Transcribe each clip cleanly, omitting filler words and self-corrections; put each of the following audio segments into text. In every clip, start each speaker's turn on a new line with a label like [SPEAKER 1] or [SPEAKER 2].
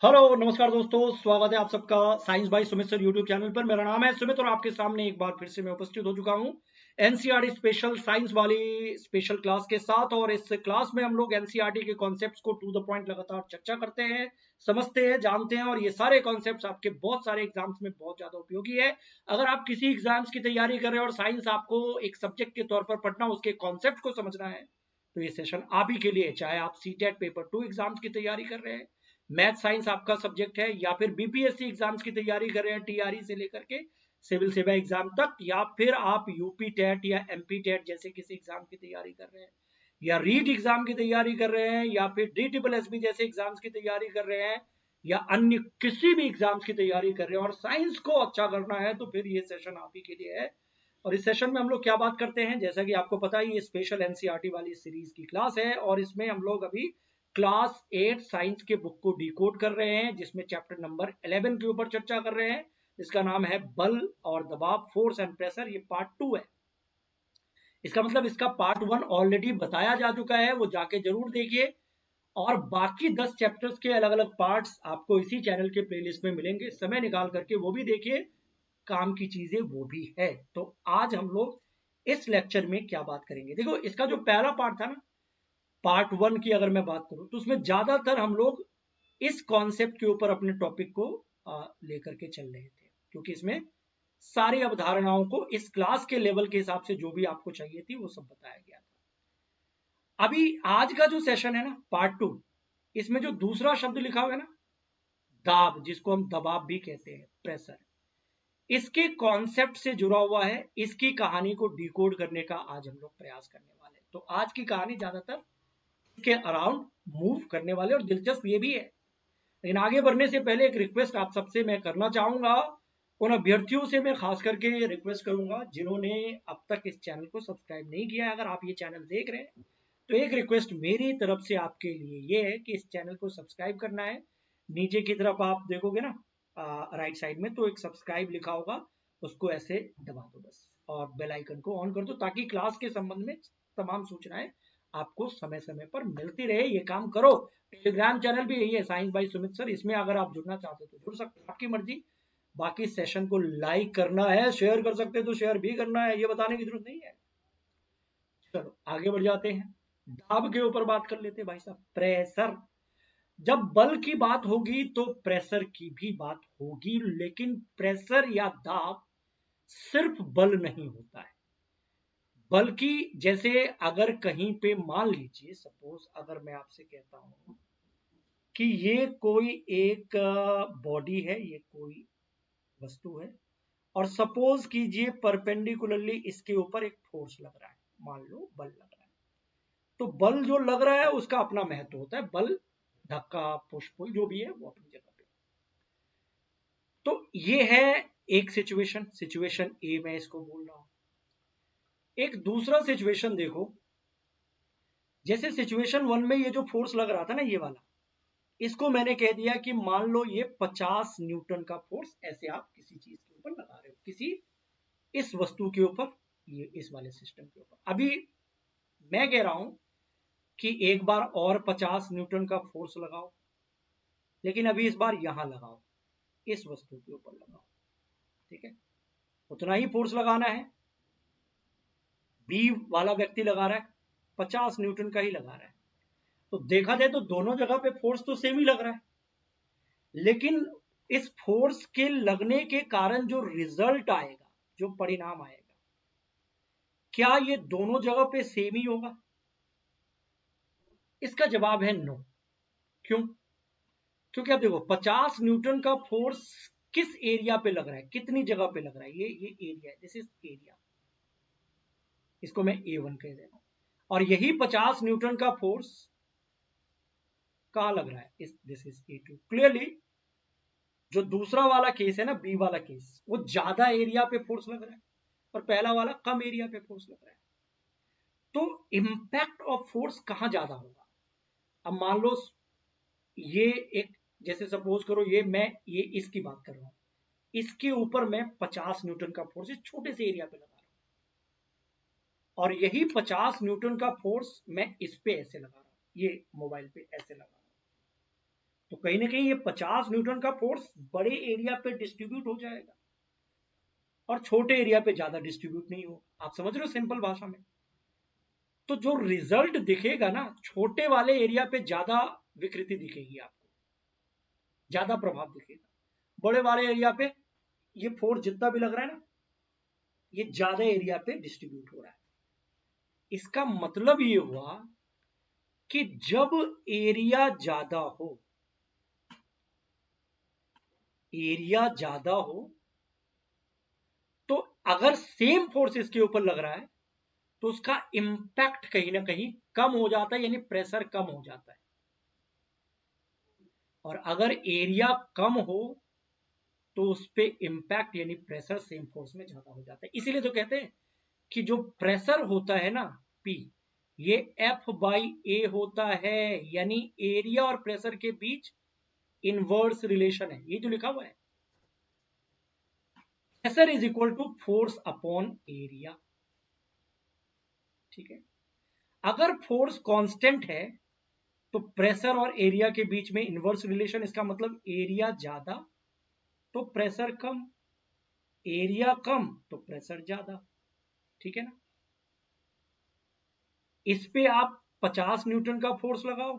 [SPEAKER 1] Hello नमस्कार दोस्तों, स्वागत है आप सबका science by Sumit sir YouTube channel पर। मेरा नाम है सुमित और आपके सामने एक बार फिर से मैं उपस्थित हो चुका हूं एनसीईआरटी स्पेशल साइंस वाली स्पेशल क्लास के साथ। और इस क्लास में हम लोग एनसीईआरटी के कॉन्सेप्ट्स को टू द पॉइंट लगातार चर्चा करते हैं, समझते हैं, जानते हैं। और ये सारे कॉन्सेप्ट्स आपके बहुत सारे एग्जाम्स में बहुत ज्यादा उपयोगी है। अगर आप किसी एग्जाम्स की तैयारी कर रहे हैं और साइंस आपको एक सब्जेक्ट के तौर पर पढ़ना, उसके कॉन्सेप्ट को समझना है, तो ये सेशन आप ही के लिए। चाहे आप सीटेट पेपर 2 एग्जाम्स की तैयारी कर रहे हैं, मैथ साइंस आपका सब्जेक्ट है, या फिर बीपीएससी एग्जाम्स की तैयारी कर रहे हैं टीआरई से लेकर के सिविल सेवा एग्जाम तक, या फिर आप यूपी टेट या एमपी टेट जैसे किसी एग्जाम की तैयारी कर रहे हैं, या रीट एग्जाम की तैयारी कर रहे हैं, या फिर डी ट्रिपल एस बी जैसे एग्जाम्स की तैयारी कर रहे हैं, या अन्य किसी भी एग्जाम्स की तैयारी कर रहे हैं और साइंस को अच्छा करना है, तो फिर ये सेशन आप ही के लिए है। और इस सेशन में हम लोग क्या बात करते हैं, जैसा कि आपको पता है ये स्पेशल एनसीईआरटी वाली सीरीज की क्लास है और इसमें हम लोग अभी क्लास 8 साइंस के बुक को डिकोड कर रहे हैं, जिसमें चैप्टर नंबर 11 के ऊपर चर्चा कर रहे हैं। इसका नाम है बल और दबाव, फोर्स एंड प्रेशर। ये पार्ट 2 है। इसका मतलब इसका पार्ट 1 ऑलरेडी बताया जा चुका है, वो जाके जरूर देखिए। और बाकी 10 चैप्टर्स के अलग अलग पार्ट्स आपको इसी चैनल के प्लेलिस्ट में मिलेंगे, समय निकाल करके वो भी देखिए, काम की चीजें वो भी है। तो आज हम लोग इस लेक्चर में क्या बात करेंगे, देखो इसका जो पहला पार्ट था ना, पार्ट 1 की अगर मैं बात करूं, तो उसमें ज्यादातर हम लोग इस कॉन्सेप्ट के ऊपर अपने टॉपिक को लेकर के चल रहे थे, क्योंकि इसमें सारी अवधारणाओं को इस क्लास के लेवल के हिसाब से जो भी आपको चाहिए थी वो सब बताया गया था। अभी आज का जो सेशन है ना, पार्ट 2, इसमें जो दूसरा शब्द लिखा हुआ है ना, दाब, जिसको हम दबाव भी कहते हैं, प्रेशर, इसके कॉन्सेप्ट से जुड़ा हुआ है। इसकी कहानी को डिकोड करने का आज हम लोग प्रयास करने वाले हैं। तो आज की कहानी ज्यादातर इसके अराउंड मूव करने वाले, और दिलचस्प ये भी है। लेकिन आगे बढ़ने से पहले एक रिक्वेस्ट आप सबसे मैं करना चाहूंगा। उन अभ्यर्थियों से मैं खास करके रिक्वेस्ट करूंगा जिन्होंने अब तक इस चैनल को सब्सक्राइब नहीं किया है। अगर आप ये चैनल देख रहे हैं तो एक रिक्वेस्ट मेरी तरफ से आपके लिए ये है कि इस चैनल को सब्सक्राइब करना है। नीचे की तरफ आप देखोगे ना, राइट साइड में, तो एक सब्सक्राइब लिखा होगा, उसको ऐसे दबा दो बस, और बेल आइकन को ऑन कर दो, ताकि क्लास के संबंध में तमाम सूचनाएं आपको समय समय पर मिलती रहे। ये काम करो। टेलीग्राम चैनल भी यही है, साइंस बाय सुमित सर। इसमें अगर आप जुड़ना चाहते हो तो जुड़ सकते हो, आपकी मर्जी। बाकी सेशन को लाइक करना है, शेयर कर सकते हो तो शेयर भी करना है, ये बताने की जरूरत नहीं है। चलो आगे बढ़ जाते हैं, दाब के ऊपर बात कर लेते हैं भाई साहब। प्रेशर, जब बल की बात होगी तो प्रेशर की भी बात होगी, लेकिन प्रेशर या दाब सिर्फ बल नहीं होता है, बल्कि जैसे अगर कहीं पे मान लीजिए, सपोज अगर मैं आपसे कहता हूं कि ये कोई एक बॉडी है, ये कोई वस्तु है, और सपोज कीजिए परपेंडिकुलरली इसके ऊपर एक फोर्स लग रहा है, मान लो बल लग रहा है। तो बल जो लग रहा है उसका अपना महत्व होता है, बल, धक्का, पुश पुल जो भी है वो अपनी जगह पे। तो ये है एक सिचुएशन, सिचुएशन ए मैं इसको बोल रहा हूं। एक दूसरा सिचुएशन देखो, जैसे सिचुएशन 1 में ये जो फोर्स लग रहा था ना, ये वाला, इसको मैंने कह दिया कि मान लो ये 50 न्यूटन का फोर्स ऐसे आप किसी चीज के ऊपर लगा रहे हो, किसी इस वस्तु के ऊपर, ये इस वाले सिस्टम के ऊपर। अभी मैं कह रहा हूं कि एक बार और 50 न्यूटन का फोर्स लगाओ, लेकिन अभी इस बार यहां लगाओ, इस वस्तु के ऊपर लगाओ। ठीक है, उतना ही फोर्स लगाना है। बी वाला व्यक्ति लगा रहा है, 50 न्यूटन का ही लगा रहा है। तो देखा जाए तो दोनों जगह पे फोर्स तो सेम ही लग रहा है, लेकिन इस फोर्स के लगने के कारण जो रिजल्ट आएगा, जो परिणाम आएगा, क्या ये दोनों जगह पे सेम ही होगा? इसका जवाब है नो। क्यों? क्योंकि आप देखो 50 न्यूटन का फोर्स किस एरिया पे लग रहा है, कितनी जगह पे लग रहा है, ये एरिया है, दिस इज एरिया, इसको मैं A1 कह दे रहा हूं। और यही 50 न्यूटन का फोर्स कहां लग रहा है, दिस इज A2। क्लियरली जो दूसरा वाला केस है ना, बी वाला केस, वो ज्यादा एरिया पे फोर्स लग रहा है, और पहला वाला कम एरिया पे फोर्स लग रहा है। तो इंपैक्ट ऑफ फोर्स कहां ज्यादा होगा? अब मान लो ये एक, जैसे सपोज करो ये इसकी बात कर रहा हूं, इसके ऊपर मैं 50 न्यूटन का फोर्स इस छोटे से एरिया पे लगा रहा हूं, और यही 50 न्यूटन का फोर्स मैं इस पे ऐसे लगा रहा हूं, ये मोबाइल पे ऐसे लगा रहा हूं। तो कहीं ना कहीं ये 50 न्यूटन का फोर्स बड़े एरिया पे डिस्ट्रीब्यूट हो जाएगा और छोटे एरिया पे ज्यादा डिस्ट्रीब्यूट नहीं हो। आप समझ रहे हो सिंपल भाषा में? तो जो रिजल्ट दिखेगा ना, छोटे वाले एरिया पे ज्यादा विकृति दिखेगी, आपको ज्यादा प्रभाव दिखेगा। बड़े वाले एरिया पे ये फोर्स जितना भी लग रहा है ना, ये ज्यादा एरिया पे डिस्ट्रीब्यूट हो रहा है। इसका मतलब ये हुआ कि जब एरिया ज्यादा हो, एरिया ज्यादा हो तो अगर सेम फोर्स इसके ऊपर लग रहा है तो उसका इंपैक्ट कहीं ना कहीं कम हो जाता है, यानी प्रेशर कम हो जाता है। और अगर एरिया कम हो तो उस पे इंपैक्ट यानी प्रेशर सेम फोर्स में ज्यादा हो जाता है। इसीलिए तो कहते हैं कि जो प्रेशर होता है ना P, ये F/A होता है, यानी एरिया और प्रेशर के बीच इनवर्स रिलेशन है। ये जो लिखा हुआ है, pressure is equal to force upon area. ठीक है, अगर फोर्स कांस्टेंट है तो प्रेशर और एरिया के बीच में इनवर्स रिलेशन, इसका मतलब एरिया ज्यादा तो प्रेशर कम, एरिया कम तो प्रेशर ज्यादा। ठीक है ना? इस पे आप 50 न्यूटन का फोर्स लगाओ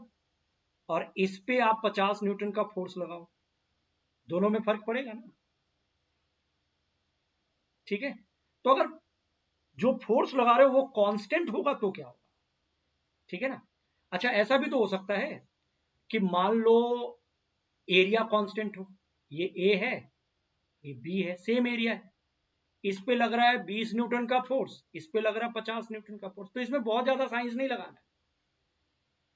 [SPEAKER 1] और इस पे आप 50 न्यूटन का फोर्स लगाओ, दोनों में फर्क पड़ेगा ना। ठीक है, तो अगर जो फोर्स लगा रहे हो वो कांस्टेंट होगा तो क्या होगा? ठीक है ना? अच्छा, ऐसा भी तो हो सकता है कि मान लो एरिया कांस्टेंट हो, ये ए है, ये बी है, सेम एरिया है, इस पे लग रहा है 20 न्यूटन का फोर्स, इस पे लग रहा है 50 न्यूटन का फोर्स, तो इसमें बहुत ज्यादा साइंस नहीं लगाना है।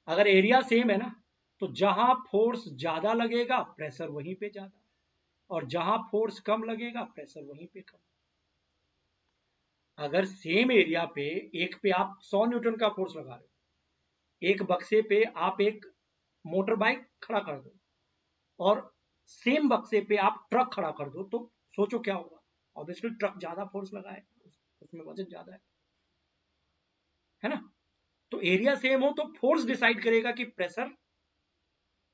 [SPEAKER 1] अगर एरिया सेम है ना, तो जहां फोर्स ज्यादा लगेगा प्रेशर वहीं पे ज्यादा, और जहां फोर्स कम लगेगा प्रेशर वहीं पे कम। अगर सेम एरिया पे एक पे आप 100 न्यूटन का फोर्स लगा रहे हो, एक बक्से पे आप एक मोटर बाइक खड़ा कर दो और सेम बक्से पे आप ट्रक खड़ा कर दो, तो सोचो क्या होगा? ऑब्वियसली ट्रक ज्यादा फोर्स लगाएगा, उसमें वजन ज्यादा है ना? तो एरिया सेम हो तो फोर्स डिसाइड करेगा कि प्रेशर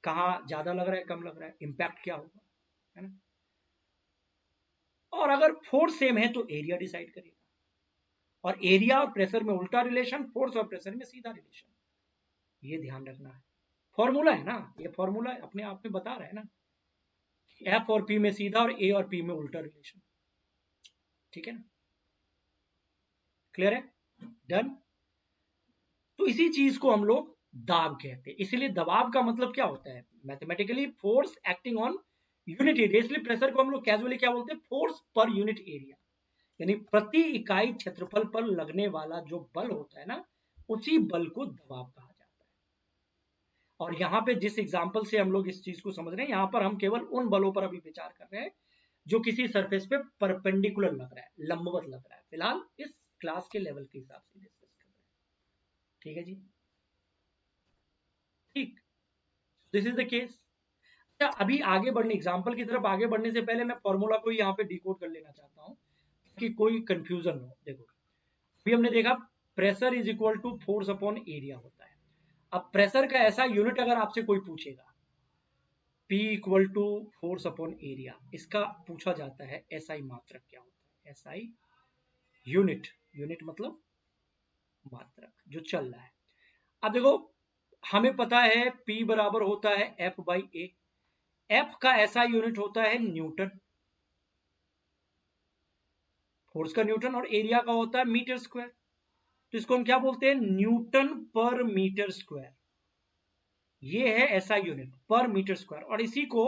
[SPEAKER 1] कहाँ ज्यादा लग रहा है, कम लग रहा है, इंपैक्ट क्या होगा, है ना? और अगर फोर्स सेम है तो एरिया डिसाइड करेगा, और एरिया और प्रेशर में उल्टा रिलेशन, फोर्स और प्रेशर में सीधा रिलेशन। ये ध्यान रखना है, फॉर्मूला है ना, ये फॉर्मूला अपने आप में बता रहा है ना, एफ और पी में सीधा और ए और पी में उल्टा रिलेशन। ठीक है ना? क्लियर है? डन। तो इसी चीज को हम लोग दाब कहते हैं। इसलिए दबाव का मतलब क्या होता है? Mathematically force acting on unit area. इसलिए प्रेशर को हम लोग कैजुअली क्या बोलते हैं? फोर्स पर यूनिट एरिया, यानी प्रति इकाई क्षेत्रफल पर लगने वाला जो बल होता है ना, उसी बल को दबाव कहा जाता है। और यहाँ पे जिस एग्जाम्पल से हम लोग इस चीज को समझ रहे हैं, यहाँ पर हम केवल उन बलों पर अभी विचार कर रहे हैं जो किसी सरफेस पे परपेंडिकुलर लग रहा है, लंबवत लग रहा है। फिलहाल इस क्लास के लेवल के हिसाब से डिस्कस कर रहे हैं। ठीक है जी? ठीक, दिस इज द केस। अच्छा, अभी आगे बढ़ने, एग्जाम्पल की तरफ आगे बढ़ने से पहले मैं फॉर्मूला को यहाँ पे डिकोड कर लेना चाहता हूँ कि कोई कंफ्यूजन हो। देखो, अभी हमने देखा pressure is equal to force upon area होता है। अब प्रेशर का ऐसा यूनिट अगर आपसे कोई पूछेगा, P equal to force upon area, इसका पूछा जाता है SI मात्रक क्या होता है? SI यूनिट, यूनिट मतलब मात्रक जो चल रहा है। अब देखो, हमें पता है P बराबर होता है F/A, F का SI यूनिट होता है न्यूटन, फोर्स का न्यूटन, और एरिया का होता है मीटर स्क्वायर। तो इसको हम क्या बोलते हैं? न्यूटन पर मीटर स्क्वायर। ये है SI यूनिट, पर मीटर स्क्वायर, और इसी को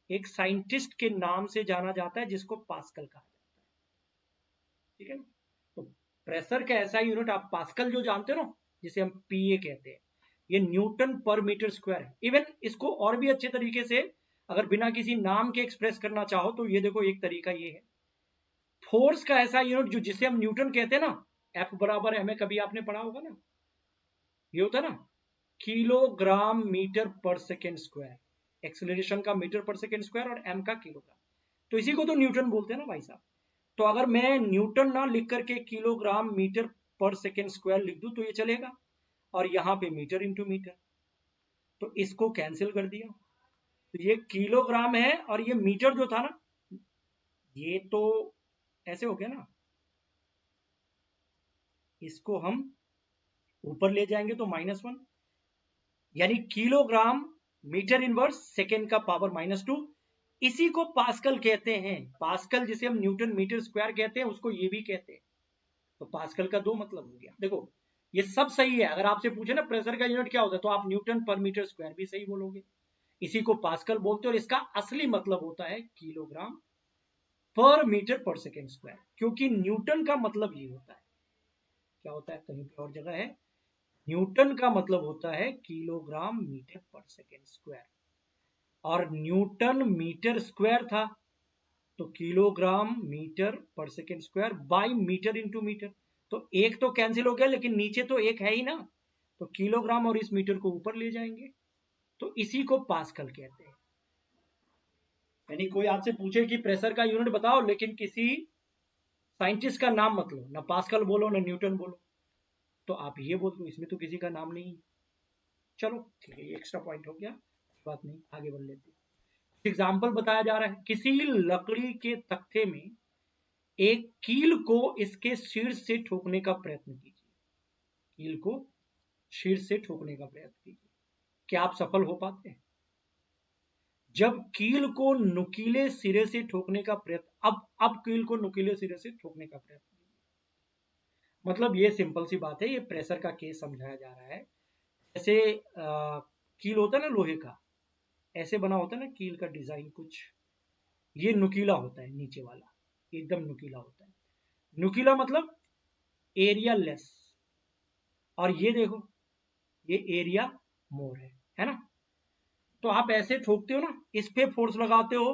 [SPEAKER 1] एक साइंटिस्ट के नाम से जाना जाता है जिसको पास्कल कहा जाता है। ठीक है ना? तो प्रेशर का SI यूनिट आप पास्कल जो जानते हो ना, जिसे हम PA कहते हैं, ये न्यूटन पर मीटर स्क्वायर है। इवन इसको और भी अच्छे तरीके से अगर बिना किसी नाम के एक्सप्रेस करना चाहो तो ये देखो, एक तरीका ये है, फोर्स का ऐसा यूनिट जो जिसे हम न्यूटन कहते हैं ना, F बराबर एम ए, कभी आपने पढ़ा होगा ना, ये होता है ना kilogram metre per second square, acceleration का मीटर पर सेकेंड स्क्वायर और m का किलोग्राम, तो इसी को तो न्यूटन बोलते हैं ना भाई साहब। तो अगर मैं न्यूटन ना लिख करके kilogram metre per second square लिख दूं तो ये चलेगा, और यहाँ पे मीटर इंटू मीटर, तो इसको कैंसिल कर दिया, तो ये किलोग्राम है और ये मीटर जो था ना, ये तो ऐसे हो गया ना, इसको हम ऊपर ले जाएंगे तो -1, यानी किलोग्राम मीटर इनवर्स सेकेंड का पावर -2। इसी को पास्कल कहते हैं। पास्कल जिसे हम न्यूटन मीटर स्क्वायर कहते हैं, उसको ये भी कहते हैं। तो पास्कल का 2 मतलब हो गया। देखो ये सब सही है। अगर आपसे पूछे ना प्रेशर का यूनिट क्या होता है, तो आप न्यूटन पर मीटर स्क्वायर भी सही बोलोगे। इसी को पास्कल बोलते हैं और इसका असली मतलब होता है किलोग्राम पर मीटर पर सेकेंड स्क्वायर, क्योंकि न्यूटन का मतलब ये होता है, क्या होता है, कहीं पे और जगह है, न्यूटन का मतलब होता है kilogram metre per second square, और न्यूटन मीटर स्क्वायर था, तो kilogram metre per second square by metre into metre. तो एक तो कैंसिल हो गया, लेकिन नीचे तो एक है ही ना, तो किलोग्राम और इस मीटर को ऊपर ले जाएंगे, तो इसी को पास्कल कहते हैं। यानी कोई आपसे पूछे कि प्रेशर का यूनिट बताओ, लेकिन किसी साइंटिस्ट का नाम मत लो, ना पास्कल बोलो ना न्यूटन बोलो, तो आप ये बोल दो इसमें तो किसी का नाम नहीं है। चलो ठीक है, एक्स्ट्रा पॉइंट हो गया, बात नहीं, आगे बढ़ लेते हैं। एग्जाम्पल बताया जा रहा है, किसी लकड़ी के तख्ते में एक कील को इसके शीर्ष से ठोकने का प्रयत्न कीजिए। कील को शीर्ष से ठोकने का प्रयत्न कीजिए, क्या आप सफल हो पाते हैं? जब कील को नुकीले सिरे से ठोकने का प्रयत्न, अब कील को नुकीले सिरे से ठोकने का प्रयत्न कीजिए। मतलब ये सिंपल सी बात है, ये प्रेशर का केस समझाया जा रहा है। जैसे कील होता है ना लोहे का, ऐसे बना होता है ना कील का डिजाइन कुछ, ये नुकीला होता है, नीचे वाला एकदम नुकीला होता है। नुकीला मतलब एरिया लेस, और ये देखो ये एरिया मोर है ना। तो आप ऐसे ठोकते हो ना, इस पे फोर्स लगाते हो,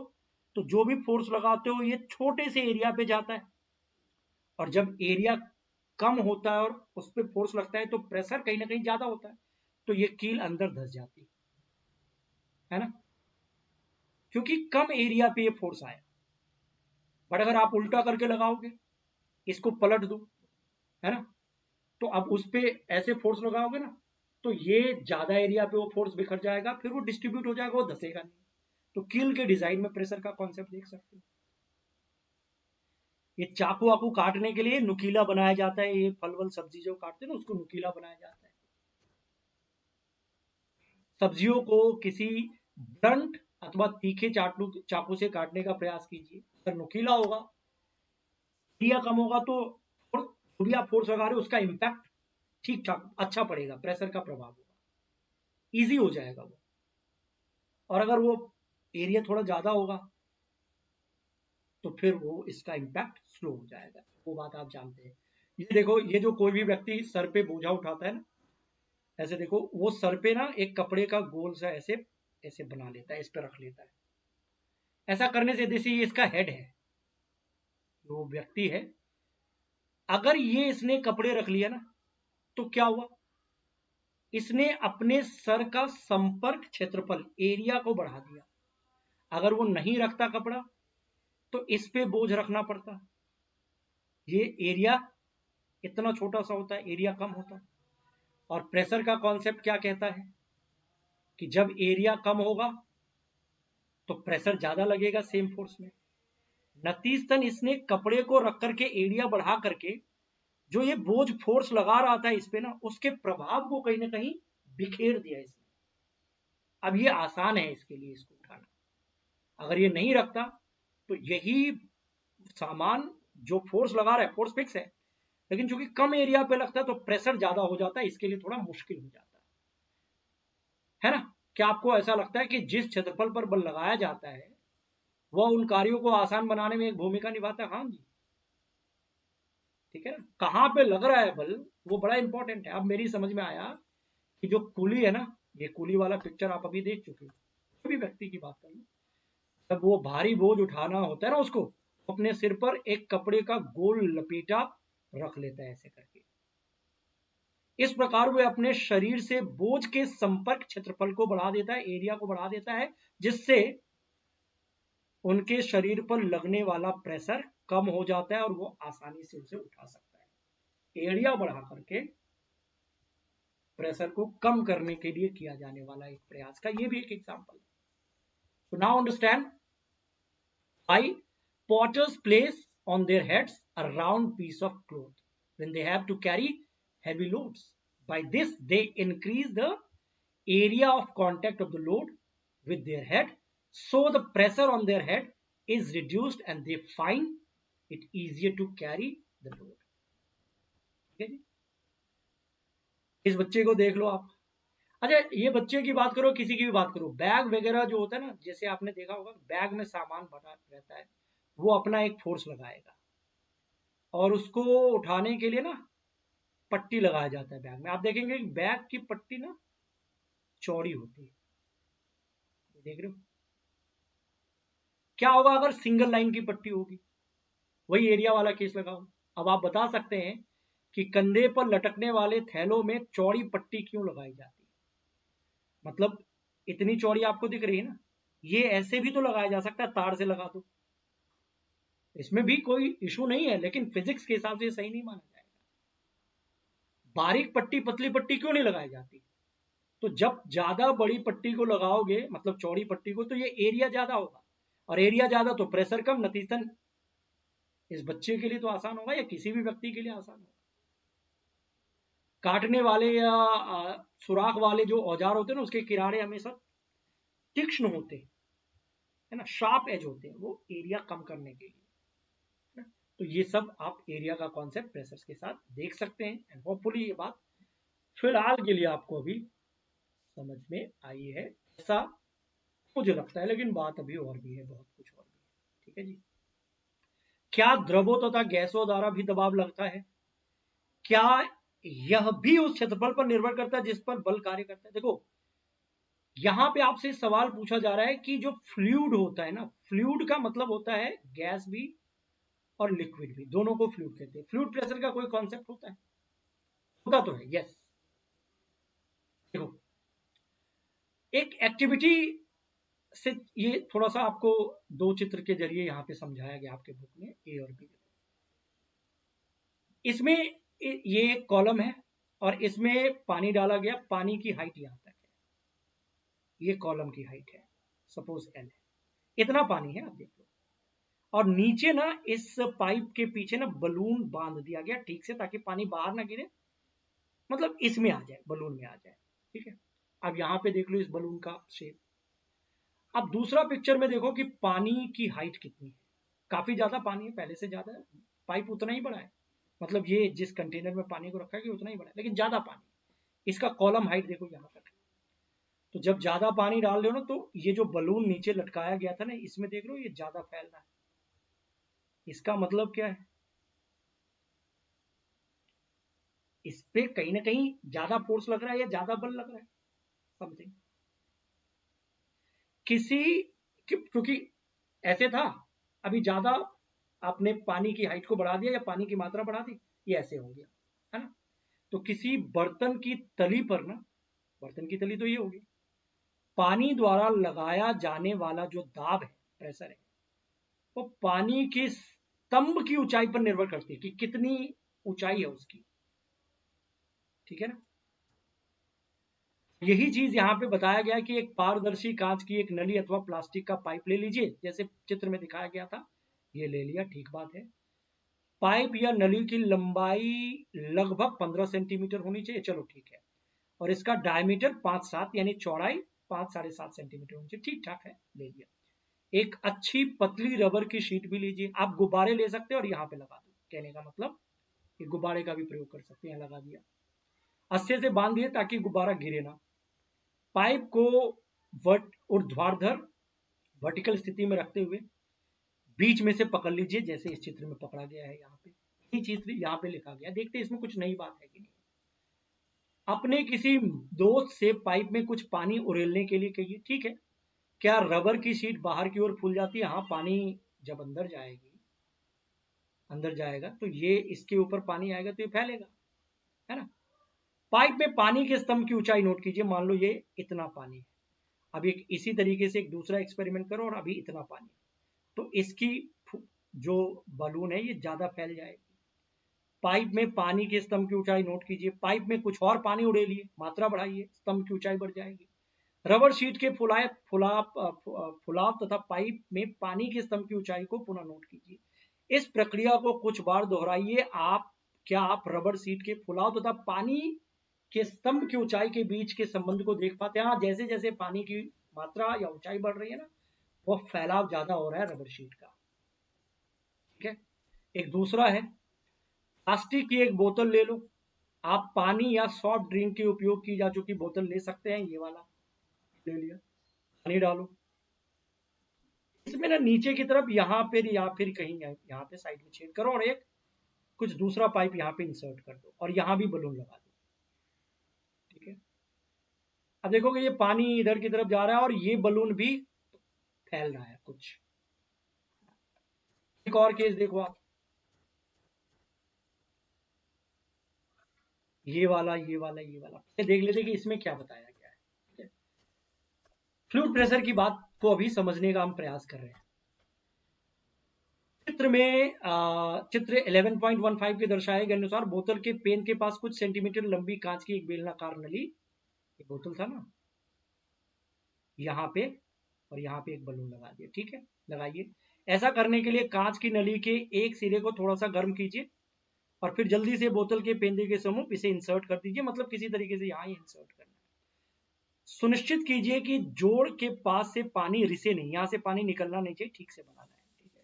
[SPEAKER 1] तो जो भी फोर्स लगाते हो ये छोटे से एरिया पे जाता है, और जब एरिया कम होता है और उस पर फोर्स लगता है तो प्रेशर कहीं ना कहीं ज्यादा होता है, तो ये कील अंदर धस जाती है ना, क्योंकि कम एरिया पे ये फोर्स आया। बट अगर आप उल्टा करके लगाओगे, इसको पलट दो, है ना, तो अब उस पे ऐसे फोर्स लगाओगे ना, तो ये ज्यादा एरिया पे वो फोर्स बिखर जाएगा, फिर वो डिस्ट्रीब्यूट हो जाएगा, वो धसेगा नहीं। तो कील के डिजाइन में प्रेशर का कॉन्सेप्ट देख सकते हो। ये चाकू वाकू काटने के लिए नुकीला बनाया जाता है, ये फल वल सब्जी जो काटते हैं ना उसको नुकीला बनाया जाता है। सब्जियों को किसी ब्लंट अथवा तीखे चाकू से काटने का प्रयास कीजिए, अगर नुकीला होगा, एरिया कम होगा, तो जो भी आप फोर्स लगा रहे हो उसका इम्पैक्ट ठीक ठाक अच्छा पड़ेगा, प्रेशर का प्रभाव होगा, इजी हो जाएगा वो। और अगर वो एरिया थोड़ा ज्यादा होगा, तो फिर वो इसका इम्पैक्ट स्लो हो जाएगा, वो बात आप जानते हैं। ये देखो, ये जो कोई भी व्यक्ति सर पे बोझा उठाता है ना, ऐसे देखो वो सर पे ना एक कपड़े का गोल सा ऐसे ऐसे बना लेता है, इस पे रख लेता है। ऐसा करने से जैसे ये इसका हेड है, जो व्यक्ति है, अगर ये इसने कपड़े रख लिया ना, तो क्या हुआ, इसने अपने सर का संपर्क क्षेत्रफल एरिया को बढ़ा दिया। अगर वो नहीं रखता कपड़ा, तो इस पे बोझ रखना पड़ता, ये एरिया इतना छोटा सा होता है, एरिया कम होता। और प्रेशर का कॉन्सेप्ट क्या कहता है कि जब एरिया कम होगा तो प्रेशर ज्यादा लगेगा सेम फोर्स में। नतीजतन इसने कपड़े को रख करके एरिया बढ़ा करके जो ये बोझ फोर्स लगा रहा था इस पे ना, उसके प्रभाव को कहीं ना कहीं बिखेर दिया इसने। अब ये आसान है इसके लिए इसको उठाना। अगर ये नहीं रखता तो यही सामान जो फोर्स लगा रहा है, फोर्स फिक्स है, लेकिन चूंकि कम एरिया पे लगता है तो प्रेशर ज्यादा हो जाता है, इसके लिए थोड़ा मुश्किल हो जाता है ना। क्या आपको ऐसा लगता है कि जिस क्षेत्रफल पर बल लगाया जाता है वह उन कार्यों को आसान बनाने में एक भूमिका निभाता है? हाँ जी, ठीक है ना। कहाँ पे लग रहा है बल, वो बड़ा इंपॉर्टेंट है। अब मेरी समझ में आया कि जो कुली है ना, ये कुली वाला पिक्चर आप अभी देख चुके हो, कोई भी व्यक्ति की बात कर लो, जब वो भारी बोझ उठाना होता है ना, उसको अपने सिर पर एक कपड़े का गोल लपेटा रख लेता है ऐसे करके। इस प्रकार वे अपने शरीर से बोझ के संपर्क क्षेत्रफल को बढ़ा देता है, एरिया को बढ़ा देता है, जिससे उनके शरीर पर लगने वाला प्रेशर कम हो जाता है और वो आसानी से उसे उठा सकता है। एरिया बढ़ा करके प्रेशर को कम करने के लिए किया जाने वाला एक प्रयास का ये भी एक एग्जाम्पल है। So now understand why potters place on their heads a round piece of cloth when they have to carry heavy loads. By this, they increase the area of contact of the load with their head, so the pressure on their head is reduced and they find it easier to carry the load. ठीक है जी, इस बच्चे को देख लो आप। अच्छा, ये बच्चे की बात करो, किसी की भी बात करो, बैग वगैरह जो होता है ना, जैसे आपने देखा होगा बैग में सामान भरा रहता है, वो अपना एक फोर्स लगाएगा और उसको उठाने के लिए ना पट्टी लगाया जाता है बैग में। आप देखेंगे बैग की पट्टी ना चौड़ी होती है, देख रहे हो। क्या होगा अगर सिंगल लाइन की पट्टी होगी, वही एरिया वाला केस लगाओ। अब आप बता सकते हैं कि कंधे पर लटकने वाले थैलों में चौड़ी पट्टी क्यों लगाई जाती है? मतलब इतनी चौड़ी आपको दिख रही है ना, ये ऐसे भी तो लगाया जा सकता है, तार से लगा दो, इसमें भी कोई इशू नहीं है, लेकिन फिजिक्स के हिसाब से सही नहीं माना जाएगा। बारीक पट्टी पतली पट्टी क्यों नहीं लगाई जाती? तो जब ज्यादा बड़ी पट्टी को लगाओगे, मतलब चौड़ी पट्टी को, तो ये एरिया ज्यादा होगा, और एरिया ज्यादा तो प्रेशर कम, नतीजतन इस बच्चे के लिए तो आसान होगा या किसी भी व्यक्ति के लिए आसान होगा। काटने वाले या सुराख वाले जो औजार होते हैं ना, उसके किनारे हमेशा तीक्ष्ण होते हैं, है ना, शार्प एज होते हैं, वो एरिया कम करने के लिए, है ना। तो ये सब आप एरिया का कॉन्सेप्ट प्रेशर्स के साथ देख सकते हैं, एंड होपफुली ये बात फिलहाल के लिए आपको अभी समझ में आई है, ऐसा मुझे लगता है, लेकिन बात अभी और भी है, बहुत कुछ और भी है। ठीक है जी। क्या द्रवों तथा गैसों द्वारा भी दबाव लगता है? क्या यह भी उस क्षेत्रफल पर निर्भर करता है जिस पर बल कार्य करता है? देखो, यहां पे आपसे सवाल पूछा जा रहा है कि जो फ्लूइड होता है ना, फ्लूइड का मतलब होता है गैस भी और लिक्विड भी, दोनों को फ्लूइड कहते हैं। फ्लूइड प्रेशर का कोई कॉन्सेप्ट होता है? होता तो है, यस। देखो, एक एक्टिविटी से ये थोड़ा सा आपको दो चित्र के जरिए यहां पे समझाया गया आपके बुक में, ए और बी। इसमें ये एक कॉलम है और इसमें पानी डाला गया, पानी की हाइट यहां तक है, ये कॉलम की हाइट है, सपोज एल है, इतना पानी है, आप देख लो। और नीचे ना इस पाइप के पीछे ना बलून बांध दिया गया ठीक से, ताकि पानी बाहर ना गिरे, मतलब इसमें आ जाए, बलून में आ जाए। ठीक है, अब यहां पे देख लो इस बलून का शेप। अब दूसरा पिक्चर में देखो कि पानी की हाइट कितनी है, काफी ज्यादा पानी है, पहले से ज्यादा है, पाइप उतना ही बड़ा है, मतलब ये जिस कंटेनर में पानी को रखा है उतना ही बड़ा है, लेकिन ज्यादा पानी। इसका कॉलम हाइट देखो यहां तक है। तो जब ज्यादा पानी डाल रहे हो ना, तो ये जो बलून नीचे लटकाया गया था ना, इसमें देख रहे हो ये ज्यादा फैल रहा है। इसका मतलब क्या है? इस पे कहीं ना कहीं ज्यादा फोर्स लग रहा है या ज्यादा बल लग रहा है, समथिंग। किसी क्योंकि ऐसे था, अभी ज्यादा आपने पानी की हाइट को बढ़ा दिया या पानी की मात्रा बढ़ा दी, ये ऐसे हो गया, है ना। तो किसी बर्तन की तली पर ना, बर्तन की तली तो ये होगी, पानी द्वारा लगाया जाने वाला जो दाब है, प्रेशर है, वो पानी के स्तंभ की ऊंचाई पर निर्भर करती है कि कितनी ऊंचाई है उसकी। ठीक है ना। यही चीज यहाँ पे बताया गया कि एक पारदर्शी कांच की एक नली अथवा प्लास्टिक का पाइप ले लीजिए, जैसे चित्र में दिखाया गया था, ये ले लिया, ठीक बात है। पाइप या नली की लंबाई लगभग 15 सेंटीमीटर होनी चाहिए, चलो ठीक है, और इसका डायमीटर 5-7 यानी चौड़ाई 5-7.5 सेंटीमीटर होनी चाहिए, ठीक ठाक है, ले लिया। एक अच्छी पतली रबर की शीट भी लीजिए, आप गुब्बारे ले सकते हैं और यहाँ पे लगा दो, कहने का मतलब कि गुब्बारे का भी प्रयोग कर सकते हैं, लगा दिया, अस्से से बांध दिए ताकि गुब्बारा गिरे ना। पाइप को ऊर्ध्वाधर वर्टिकल स्थिति में रखते हुए बीच में से पकड़ लीजिए, जैसे इस चित्र में पकड़ा गया है, यहाँ पे यही चीज यहाँ पे लिखा गया, देखते हैं इसमें कुछ नई बात है कि नहीं। अपने किसी दोस्त से पाइप में कुछ पानी उड़ेलने के लिए कहिए, ठीक है। क्या रबर की शीट बाहर की ओर फूल जाती है? हाँ, पानी जब अंदर जाएगी, अंदर जाएगा तो ये इसके ऊपर पानी आएगा तो ये फैलेगा, है ना। पाइप में पानी के स्तंभ की ऊंचाई नोट कीजिए, मान लो ये इतना पानी है, अब एक इसी तरीके से एक दूसरा एक्सपेरिमेंट करो और अभी इतना पानी, तो इसकी जो बलून है ये ज्यादा फैल जाएगी। पाइप में पानी के स्तंभ की ऊंचाई नोट कीजिए, पाइप में कुछ और पानी उड़ेलिए, मात्रा बढ़ाइए, स्तंभ की ऊंचाई बढ़ जाएगी। रबर शीट के फुलाव तथा पाइप में पानी के स्तंभ की ऊंचाई को पुनः नोट कीजिए। इस प्रक्रिया को कुछ बार दोहराइए। क्या आप रबर शीट के फुलाव तथा पानी के स्तंभ की ऊंचाई के बीच के संबंध को देख पाते हैं? हाँ, जैसे जैसे पानी की मात्रा या ऊंचाई बढ़ रही है ना, वो फैलाव ज्यादा हो रहा है रबर शीट का। ठीक है। एक दूसरा है, प्लास्टिक की एक बोतल ले लो। आप पानी या सॉफ्ट ड्रिंक के उपयोग की जा चुकी बोतल ले सकते हैं। ये वाला ले लिया, पानी डालो इसमें ना, नीचे की तरफ यहाँ पे या फिर कहीं यहाँ पे साइड में छेद करो और एक कुछ दूसरा पाइप यहाँ पे इंसर्ट कर दो और यहाँ भी बलून लगा दो। ठीक है। अब देखोगे ये पानी इधर की तरफ जा रहा है और ये बलून भी फैल रहा है कुछ। एक और केस देखो आप, ये वाला ये वाला ये वाला, देख लेते कि इसमें क्या बताया गया है। ठीक है। फ्लूइड प्रेशर की बात को अभी समझने का हम प्रयास कर रहे हैं। चित्र 11.15 के दर्शाए गए अनुसार बोतल के पेन के पास कुछ सेंटीमीटर लंबी कांच की एक बेलनाकार नली, ये बोतल था ना, यहाँ पे और यहाँ पे एक बलून लगा दिया। ठीक है, लगाइए। ऐसा करने के लिए कांच की नली के एक सिरे को थोड़ा सा गर्म कीजिए और फिर जल्दी से बोतल के पेंदे के समूह इसे इंसर्ट कर दीजिए, मतलब किसी तरीके से यहाँ ही इंसर्ट करना है। सुनिश्चित कीजिए कि जोड़ के पास से पानी रिसे नहीं, यहाँ से पानी निकलना नहीं चाहिए, ठीक से बनाना है। ठीक है।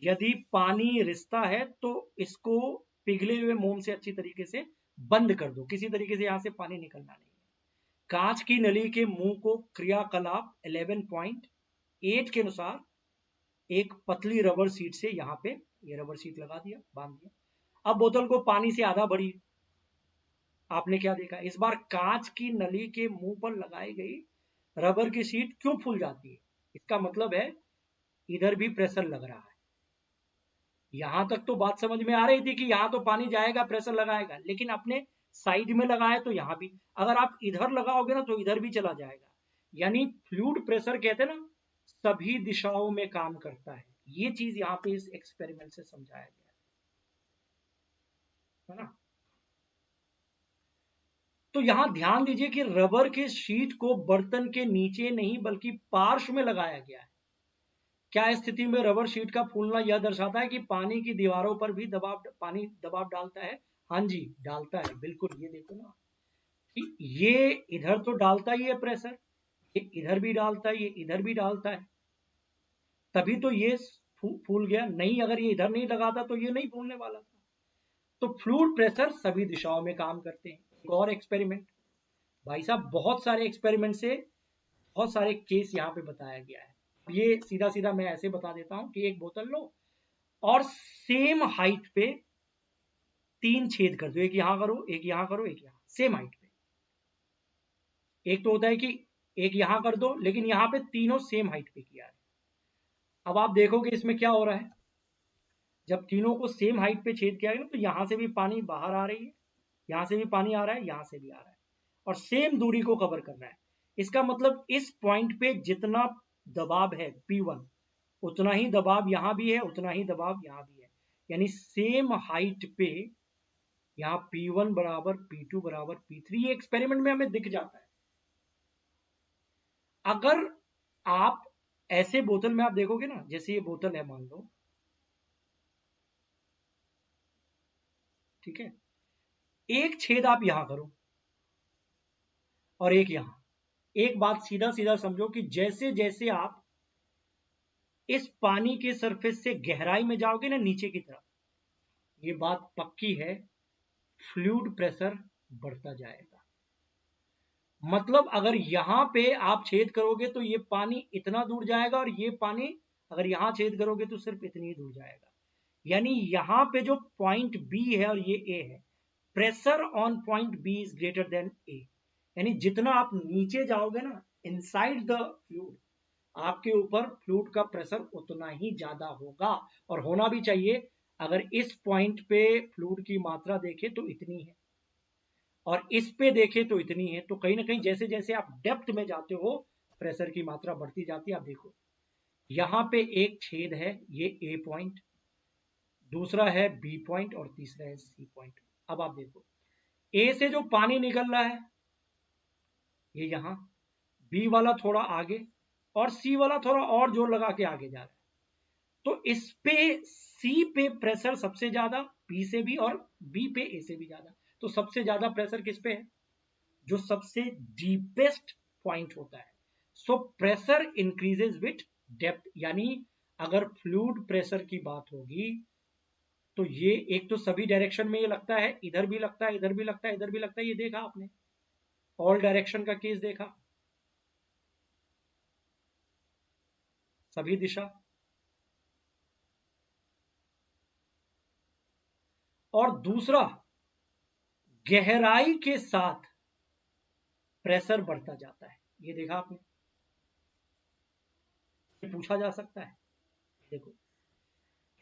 [SPEAKER 1] यदि पानी रिसता है तो इसको पिघले हुए मोम से अच्छी तरीके से बंद कर दो, किसी तरीके से यहाँ से पानी निकलना नहीं है। कांच की नली के मुंह को क्रियाकलाप 11.8 के अनुसार एक पतली रबर शीट से यहाँ पे ये रबर शीट लगा दिया, बांध दिया। अब बोतल को पानी से आधा भरी। आपने क्या देखा, इस बार कांच की नली के मुंह पर लगाई गई रबर की शीट क्यों फूल जाती है? इसका मतलब है इधर भी प्रेशर लग रहा है। यहां तक तो बात समझ में आ रही थी कि यहां तो पानी जाएगा, प्रेशर लगाएगा, लेकिन अपने साइड में लगाए तो यहां भी, अगर आप इधर लगाओगे ना तो इधर भी चला जाएगा। यानी फ्लूइड प्रेशर कहते हैं ना, सभी दिशाओं में काम करता है। ये चीज यहाँ पे इस एक्सपेरिमेंट से समझाया गया है ना। तो यहां ध्यान दीजिए कि रबर के शीट को बर्तन के नीचे नहीं बल्कि पार्श्व में लगाया गया है। क्या स्थिति में रबर शीट का फूलना यह दर्शाता है कि पानी की दीवारों पर भी पानी दबाव डालता है? हाँ जी, डालता है, बिल्कुल। ये देखो ना, ये इधर तो डालता ही है प्रेशर, ये इधर भी डालता है, ये इधर भी डालता है, तभी तो ये फूल गया। नहीं, अगर ये इधर नहीं लगाता तो ये नहीं फूलने वाला था। तो फ्लूइड प्रेशर सभी दिशाओं में काम करते हैं। एक और एक्सपेरिमेंट, भाई साहब बहुत सारे एक्सपेरिमेंट से बहुत सारे केस यहाँ पे बताया गया है। ये सीधा सीधा मैं ऐसे बता देता हूँ कि एक बोतल लो और सेम हाइट पे 3 छेद कर दो, एक यहां करो, एक यहां करो, एक यहां, सेम हाइट पे। एक तो होता है कि एक यहां कर दो, लेकिन यहां पे तीनों सेम हाइट पे किया है। अब आप देखोगे इसमें क्या हो रहा है, जब तीनों को सेम हाइट पे छेद किया है ना, तो यहां से भी पानी बाहर आ रही है, यहां से भी पानी आ रहा है, यहां से भी आ रहा है, और सेम दूरी को कवर कर रहा है। इसका मतलब इस पॉइंट पे जितना दबाव है P1, उतना ही दबाव यहां भी है, उतना ही दबाव यहां भी है। यानी सेम हाइट पे यहाँ P1 बराबर P2 बराबर P3, ये एक्सपेरिमेंट में हमें दिख जाता है। अगर आप ऐसे बोतल में आप देखोगे ना, जैसे ये बोतल है मान लो, ठीक है, एक छेद आप यहां करो और एक यहां। एक बात सीधा सीधा समझो कि जैसे जैसे आप इस पानी के सरफेस से गहराई में जाओगे ना नीचे की तरफ, ये बात पक्की है, फ्लूइड प्रेशर बढ़ता जाएगा। मतलब अगर यहां पे आप छेद करोगे तो ये पानी इतना दूर जाएगा, और ये पानी अगर यहां छेद करोगे तो सिर्फ इतनी ही दूर जाएगा। यानी यहां पे जो पॉइंट बी है और ये ए है, pressure on point B is greater than A. यानी जितना आप नीचे जाओगे ना इनसाइड द फ्लूइड, आपके ऊपर फ्लूइड का प्रेशर उतना ही ज्यादा होगा, और होना भी चाहिए। अगर इस पॉइंट पे फ्लूइड की मात्रा देखें तो इतनी है, और इस पे देखें तो इतनी है, तो कहीं ना कहीं जैसे जैसे आप डेप्थ में जाते हो प्रेशर की मात्रा बढ़ती जाती है। आप देखो यहाँ पे एक छेद है, ये ए पॉइंट, दूसरा है बी पॉइंट और तीसरा है सी पॉइंट। अब आप देखो ए से जो पानी निकल रहा है ये यहाँ, बी वाला थोड़ा आगे और सी वाला थोड़ा और जोर लगा के आगे जा रहा है। तो इस पे सी पे प्रेशर सबसे ज्यादा, बी से भी, और बी पे ए से भी ज्यादा। तो सबसे ज्यादा प्रेशर किस पे है? जो सबसे डीपेस्ट पॉइंट होता है। So pressure increases with depth, यानी अगर फ्लूइड प्रेशर की बात होगी तो ये एक तो सभी डायरेक्शन में ये लगता है, इधर भी लगता है, इधर भी लगता है, इधर भी लगता है, ये देखा आपने ऑल डायरेक्शन का केस देखा, सभी दिशा। और दूसरा, गहराई के साथ प्रेशर बढ़ता जाता है, ये देखा आपने, ये पूछा जा सकता है। देखो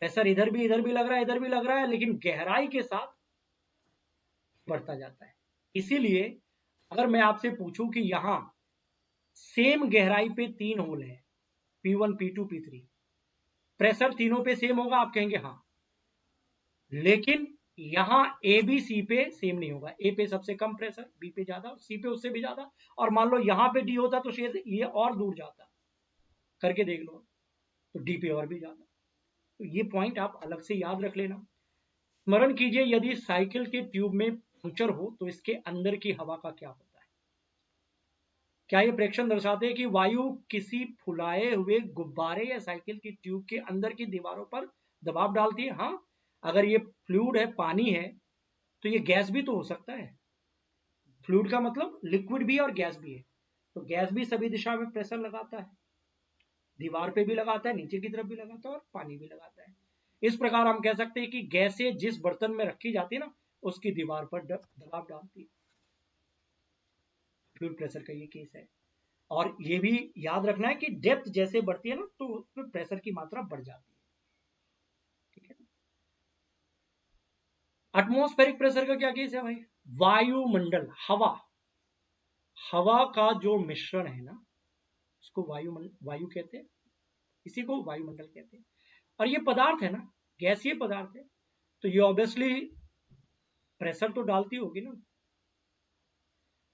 [SPEAKER 1] प्रेशर इधर भी लग रहा है, इधर भी लग रहा है, लेकिन गहराई के साथ बढ़ता जाता है। इसीलिए अगर मैं आपसे पूछूं कि यहां सेम गहराई पे 3 होल है, P1 P2 P3, प्रेशर तीनों पे सेम होगा, आप कहेंगे हाँ, लेकिन यहां ए बी सी पे सेम नहीं होगा। ए पे सबसे कम प्रेशर, बी पे ज्यादा, सी पे उससे भी ज्यादा, और मान लो यहां पे डी होता तो शायद ये और दूर जाता, करके देख लो, तो डी पे और भी ज्यादा। तो ये पॉइंट आप अलग से याद रख लेना। स्मरण कीजिए, यदि साइकिल के ट्यूब में पंक्चर हो तो इसके अंदर की हवा का क्या होता है? क्या ये प्रेक्षण दर्शाते हैं कि वायु किसी फुलाए हुए गुब्बारे या साइकिल की ट्यूब के अंदर की दीवारों पर दबाव डालती है? हाँ, अगर ये फ्लूइड है, पानी है, तो ये गैस भी तो हो सकता है। फ्लूइड का मतलब लिक्विड भी और गैस भी है, तो गैस भी सभी दिशा में प्रेशर लगाता है, दीवार पे भी लगाता है, नीचे की तरफ भी लगाता है, और पानी भी लगाता है। इस प्रकार हम कह सकते हैं कि गैसें जिस बर्तन में रखी जाती है ना, उसकी दीवार पर दबाव डालती है। फ्लूइड प्रेशर का ये केस है। और ये भी याद रखना है कि डेप्थ जैसे बढ़ती है ना, तो उसमें प्रेशर की मात्रा बढ़ जाती है। ठीक है, एटमॉस्फेरिक प्रेशर का क्या केस है भाई? वायुमंडल, हवा, हवा का जो मिश्रण है ना, उसको वायु कहते हैं, इसी को वायुमंडल कहते हैं। और ये पदार्थ है ना, गैसीय पदार्थ है, तो ये ऑब्वियसली प्रेशर तो डालती होगी ना।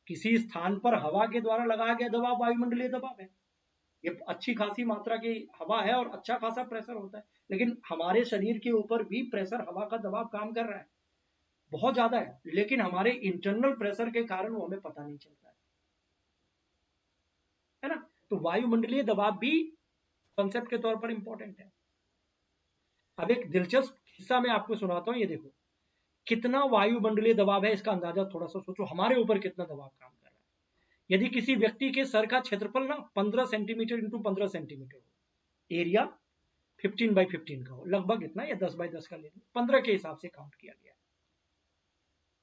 [SPEAKER 1] किसी स्थान पर हवा के द्वारा लगाया गया दबाव वायुमंडलीय दबाव है, ये अच्छी खासी मात्रा की हवा है और अच्छा खासा प्रेशर होता है। लेकिन हमारे शरीर के ऊपर भी प्रेशर, हवा का दबाव काम कर रहा है, बहुत ज्यादा है, लेकिन हमारे इंटरनल प्रेशर के कारण वो हमें पता नहीं चलता है ना। तो वायुमंडलीय दबाव भी कॉन्सेप्ट के तौर पर इंपॉर्टेंट है। अब एक दिलचस्प किस्सा मैं आपको सुनाता हूँ, ये देखो कितना वायुमंडलीय दबाव है, इसका अंदाजा थोड़ा सा सोचो, हमारे ऊपर कितना दबाव काम कर रहा है। यदि किसी व्यक्ति के सर का क्षेत्रफल ना 15 सेंटीमीटर इंटू 15 सेंटीमीटर हो, एरिया 15 by 15 का हो, लगभग इतना, या 10 by 10 का ले, 15 के हिसाब से काउंट किया गया,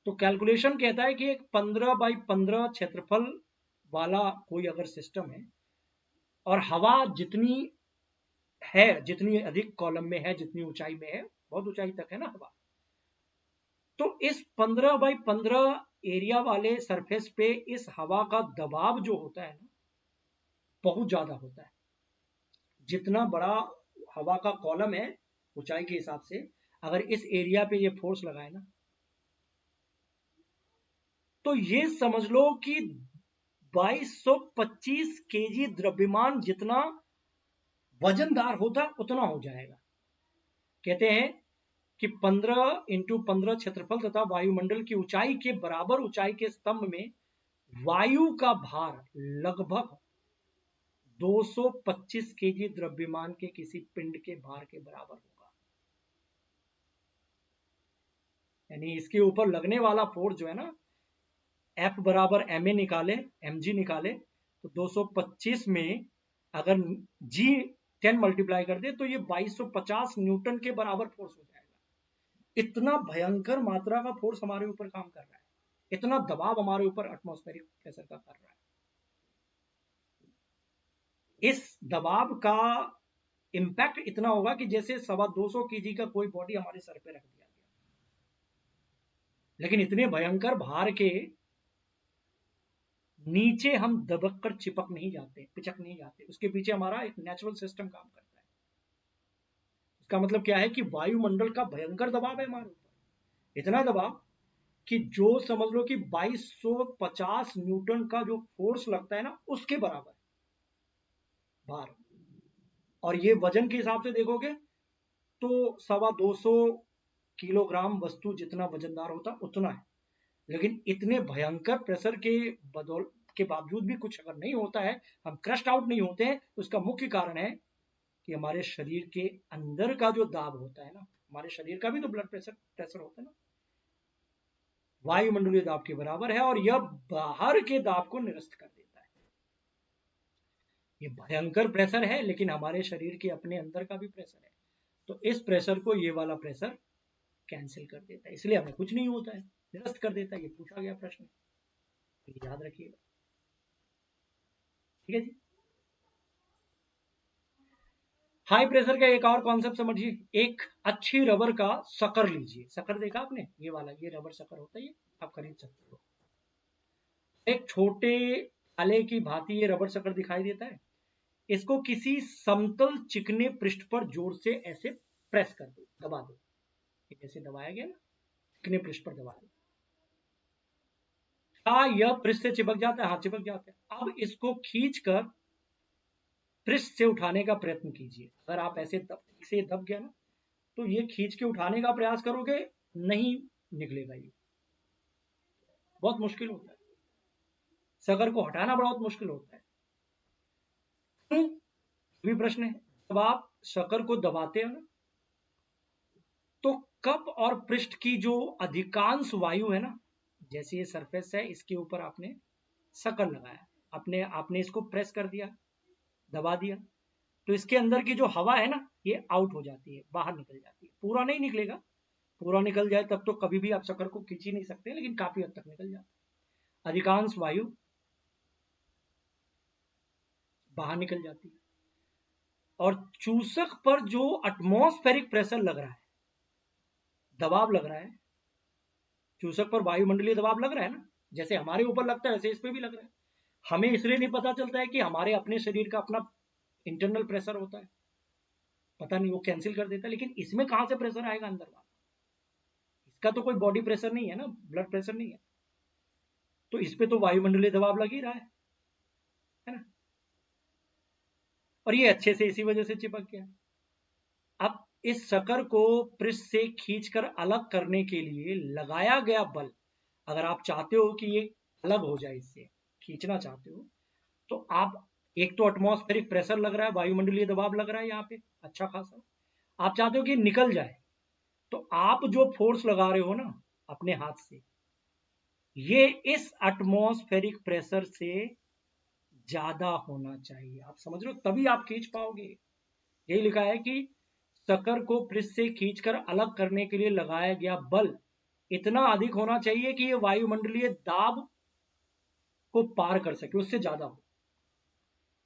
[SPEAKER 1] तो कैलकुलेशन कहता है कि एक 15 by 15 क्षेत्रफल वाला कोई अगर सिस्टम है, और हवा जितनी है, जितनी अधिक कॉलम में है, जितनी ऊंचाई में है, बहुत ऊंचाई तक है ना हवा, तो इस 15 by 15 एरिया वाले सरफेस पे इस हवा का दबाव जो होता है ना, बहुत ज्यादा होता है। जितना बड़ा हवा का कॉलम है ऊंचाई के हिसाब से, अगर इस एरिया पे ये फोर्स लगाए ना, तो ये समझ लो कि 2225 केजी द्रव्यमान जितना वजनदार होता उतना हो जाएगा। कहते हैं कि 15 × 15 क्षेत्रफल तथा वायुमंडल की ऊंचाई के बराबर ऊंचाई के स्तंभ में वायु का भार लगभग 225 केजी द्रव्यमान के किसी पिंड के भार के बराबर होगा। यानी इसके ऊपर लगने वाला फोर्स जो है ना, F बराबर ma निकाले, mg निकाले, तो 225 में अगर g 10 मल्टीप्लाई कर दे तो ये 2250 न्यूटन के बराबर फोर्स हो जाएगा। इतना भयंकर मात्रा का फोर्स हमारे ऊपर काम कर रहा है, इतना दबाव हमारे ऊपर एटमॉस्फेरिक प्रेशर का कर रहा है। इस दबाव का इंपैक्ट इतना होगा कि जैसे 225 केजी का कोई बॉडी हमारे सर पे रख दिया गया, लेकिन इतने भयंकर भार के नीचे हम दबक कर चिपक नहीं जाते, पिचक नहीं जाते, उसके पीछे हमारा एक नेचुरल सिस्टम काम करता है। इसका मतलब क्या है कि वायुमंडल का भयंकर दबाव है हमारे ऊपर, इतना दबाव कि जो समझ लो कि 2250 न्यूटन का जो फोर्स लगता है ना, उसके बराबर भार। और ये वजन के हिसाब से देखोगे तो 225 किलोग्राम वस्तु जितना वजनदार होता है उतना है। लेकिन इतने भयंकर प्रेशर के बावजूद भी कुछ अगर नहीं होता है, हम क्रस्ट आउट नहीं होते हैं, तो उसका मुख्य कारण है कि हमारे शरीर के अंदर का जो दाब होता है ना, हमारे शरीर का भी तो ब्लड प्रेशर होता है ना, वायुमंडलीय दाब के बराबर है, और यह बाहर के दाब को निरस्त कर देता है। ये भयंकर प्रेशर है, लेकिन हमारे शरीर के अपने अंदर का भी प्रेशर है, तो इस प्रेशर को ये वाला प्रेशर कैंसिल कर देता है, इसलिए हमें कुछ नहीं होता है, निरस्त कर देता है। ये पूछा गया प्रश्न, तो याद रखिएगा। ठीक है जी। हाई प्रेशर का एक और कॉन्सेप्ट समझिए। एक अच्छी रबर का शकर लीजिए। शकर देखा आपने, ये वाला, ये रबर शकर होता है, ये आप खरीद सकते हो। एक छोटे आले की भांति ये रबर शकर दिखाई देता है। इसको किसी समतल चिकने पृष्ठ पर जोर से ऐसे प्रेस कर दो, दबा दो। ऐसे दबाया गया ना, चिकने पृष्ठ पर दबा दो। क्या यह पृष्ठ से चिपक जाता है? हाँ, चिपक जाता है। अब इसको खींचकर पृष्ठ से उठाने का प्रयत्न कीजिए। अगर आप ऐसे दब गया ना, तो ये खींच के उठाने का प्रयास करोगे, नहीं निकलेगा, ये बहुत मुश्किल होता है। शकर को हटाना बहुत मुश्किल होता है। क्यों? भी प्रश्न है। जब आप शकर को दबाते हो ना, तो कप और पृष्ठ की जो अधिकांश वायु है ना, जैसे ये सरफेस है, इसके ऊपर आपने शकर लगाया, आपने इसको प्रेस कर दिया, दबा दिया, तो इसके अंदर की जो हवा है ना, ये आउट हो जाती है, बाहर निकल जाती है। पूरा नहीं निकलेगा, पूरा निकल जाए तब तो कभी भी आप शकर को खींच ही नहीं सकते, लेकिन काफी हद तक निकल जाता है। अधिकांश वायु बाहर निकल जाती है। और चूसक पर जो एटमॉस्फेरिक प्रेशर लग रहा है, दबाव लग रहा है, चूसक पर वायुमंडलीय दबाव लग रहा है ना, जैसे हमारे ऊपर लगता है वैसे इस पे भी लग रहा है। हमें इसलिए नहीं पता चलता है कि हमारे अपने शरीर का अपना इंटरनल प्रेशर होता है, पता नहीं, वो कैंसिल कर देता है। लेकिन इसमें कहां से प्रेशर आएगा अंदर वाला? इसका तो कोई बॉडी प्रेशर नहीं है ना, ब्लड प्रेशर नहीं है, तो इस पे तो वायुमंडलीय दबाव लग ही रहा है ना। और ये अच्छे से इसी वजह से चिपक गया। अब इस शकर को पृष्ठ से खींचकर अलग करने के लिए लगाया गया बल, अगर आप चाहते हो कि ये अलग हो जाए, इससे खींचना चाहते हो, तो आप, एक तो एटमॉस्फेरिक प्रेशर लग रहा है, वायुमंडलीय दबाव लग रहा है यहाँ पे अच्छा खासा, आप चाहते हो कि निकल जाए, तो आप जो फोर्स लगा रहे हो ना अपने हाथ से, ये इस एटमॉस्फेरिक प्रेशर से ज्यादा होना चाहिए। आप समझ रहे हो, तभी आप खींच पाओगे। यही लिखा है कि शकर को पृष्ठ से खींचकर अलग करने के लिए लगाया गया बल इतना अधिक होना चाहिए कि ये वायुमंडलीय दाब को पार कर सके, उससे ज्यादा हो।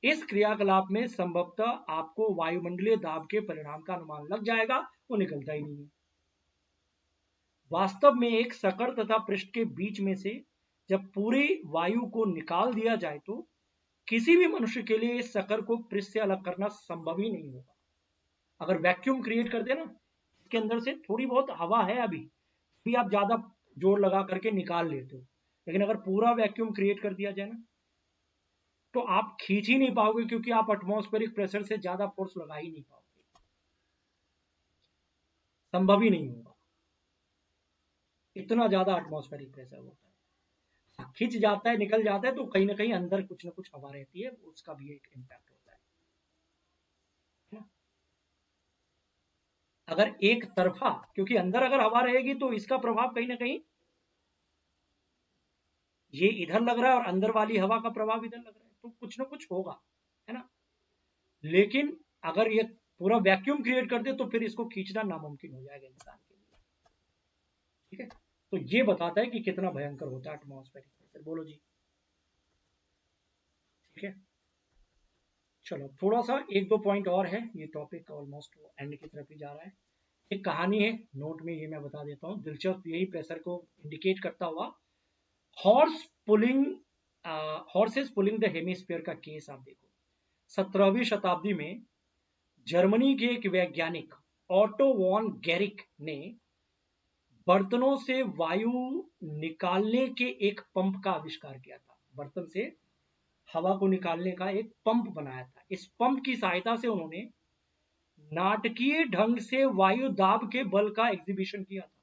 [SPEAKER 1] इस क्रियाकलाप में संभवतः आपको वायुमंडलीय दाब के परिणाम का अनुमान लग जाएगा, वो निकलता ही नहीं है। वास्तव में एक शकर तथा पृष्ठ के बीच में से जब पूरी वायु को निकाल दिया जाए, तो किसी भी मनुष्य के लिए इस शकर को पृष्ठ से अलग करना संभव ही नहीं होगा। अगर वैक्यूम क्रिएट कर दे ना, इसके अंदर से थोड़ी बहुत हवा है अभी भी, आप ज्यादा जोर लगा करके निकाल लेते हो, लेकिन अगर पूरा वैक्यूम क्रिएट कर दिया जाए ना, तो आप खींच ही नहीं पाओगे, क्योंकि आप एटमॉस्फेरिक प्रेशर से ज्यादा फोर्स लगा ही नहीं पाओगे, संभव ही नहीं होगा, इतना ज्यादा एटमॉस्फेरिक प्रेशर होता है। खिंच जाता है, निकल जाता है, तो कहीं ना कहीं अंदर कुछ ना कुछ हवा रहती है, उसका भी एक इम्पैक्ट होता है ना। अगर एक तरफा, क्योंकि अंदर अगर हवा रहेगी तो इसका प्रभाव कहीं ना कहीं ये इधर लग रहा है और अंदर वाली हवा का प्रभाव इधर लग रहा है, तो कुछ ना कुछ होगा, है ना। लेकिन अगर ये पूरा वैक्यूम क्रिएट कर दे, तो फिर इसको खींचना नामुमकिन हो जाएगा इंसान के लिए। ठीक है, तो ये बताता है कि कितना भयंकर होता है एटमॉस्फेरिक प्रेशर। बोलो जी। ठीक है, चलो थोड़ा सा एक दो पॉइंट और है, ये टॉपिक ऑलमोस्ट एंड की तरफ ही जा रहा है। एक कहानी है नोट में, ये मैं बता देता हूँ, दिलचस्प, यही प्रेशर को इंडिकेट करता हुआ। Horse pulling horses pulling the hemisphere का केस आप देखो। 17वीं शताब्दी में जर्मनी के एक वैज्ञानिक ऑटो वॉन गेरिक ने बर्तनों से वायु निकालने के एक पंप का आविष्कार किया था। बर्तन से हवा को निकालने का एक पंप बनाया था। इस पंप की सहायता से उन्होंने नाटकीय ढंग से वायु दाब के बल का एग्जीबिशन किया था।